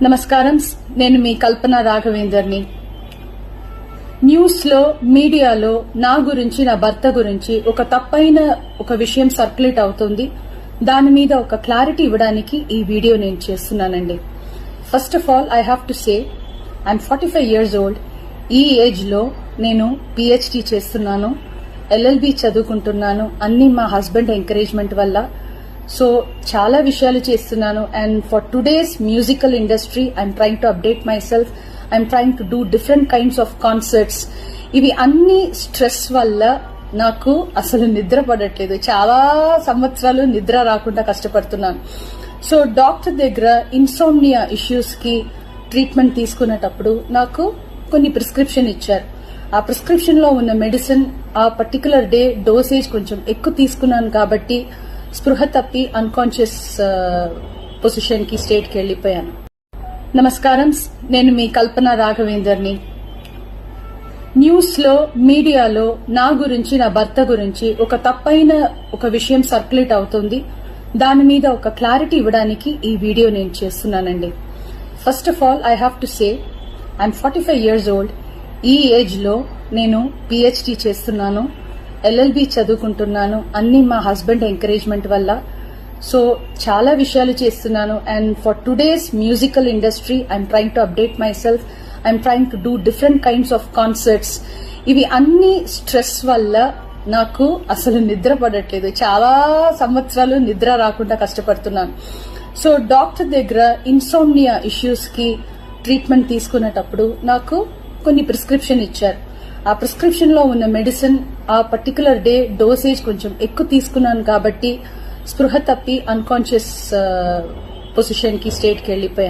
నమస్కారం. నేను మీ కల్పన రాఘవేందర్ని. న్యూస్ లో మీడియాలో నా గురించి, నా భర్త గురించి ఒక తప్పైన ఒక విషయం సర్క్యులేట్ అవుతుంది. దాని మీద ఒక క్లారిటీ ఇవ్వడానికి ఈ వీడియో నేను చేస్తున్నానండి. First of all I have to say I'm 45 years old. ఈ ఏజ్ లో నేను పిహెచ్డి చేస్తున్నాను, ఎల్ఎల్బి చదువుకుంటున్నాను. అన్ని మా హస్బెండ్ ఎంకరేజ్మెంట్ వల్ల. సో చాలా విషయాలు చేస్తున్నాను. And for today's musical industry I'm trying to update my self. I'm trying to do different kinds of concerts. ఇవి అన్ని స్ట్రెస్ వల్ల నాకు అసలు నిద్ర పడట్లేదు. చాలా సంవత్సరాలు నిద్ర రాకుండా కష్టపడుతున్నాను. సో డాక్టర్ దగ్గర ఇన్సోమ్నియా ఇష్యూస్ కి ట్రీట్మెంట్ తీసుకునేటప్పుడు నాకు కొన్ని ప్రిస్క్రిప్షన్ ఇచ్చారు. ఆ ప్రిస్క్రిప్షన్ లో ఉన్న మెడిసిన్ ఆ పర్టికులర్ డే డోసేజ్ కొంచెం ఎక్కువ తీసుకున్నాను కాబట్టి స్పృహ తప్పి అన్కాన్షియస్ పొజిషన్ కి స్టేట్ కి వెళ్లిపోయాను. నమస్కారం. నేను మీ కల్పన రాఘవేందర్ని. న్యూస్ లో మీడియాలో నా గురించి, నా భర్త గురించి ఒక తప్పైన ఒక విషయం సర్క్యులేట్ అవుతుంది. దాని మీద ఒక క్లారిటీ ఇవ్వడానికి ఈ వీడియో నేను చేస్తున్నానండి. First of all I have to say I'm 45 years old. ఈ ఏజ్ లో నేను పిహెచ్డి చేస్తున్నాను, ఎల్ఎల్బి చదువుకుంటున్నాను. అన్ని మా హస్బెండ్ ఎంకరేజ్మెంట్ వల్ల. సో చాలా విషయాలు చేస్తున్నాను. And for today's musical industry I'm trying to update my self. I'm trying to do different kinds of concerts. ఇవి అన్ని స్ట్రెస్ వల్ల నాకు అసలు నిద్ర పడట్లేదు. చాలా సంవత్సరాలు నిద్ర రాకుండా కష్టపడుతున్నాను. సో డాక్టర్ దగ్గర ఇన్సోమ్నియా ఇష్యూస్ కి ట్రీట్మెంట్ తీసుకునేటప్పుడు నాకు కొన్ని ప్రిస్క్రిప్షన్ ఇచ్చారు. ఆ ప్రిస్క్రిప్షన్ లో ఉన్న మెడిసిన్ ఆ పర్టికులర్ డే డోసేజ్ కొంచెం ఎక్కువ తీసుకున్నాను కాబట్టి స్పృహ తప్పి అన్కాన్షియస్ పొజిషన్ కి స్టేట్ కి వెళ్లిపోయాను.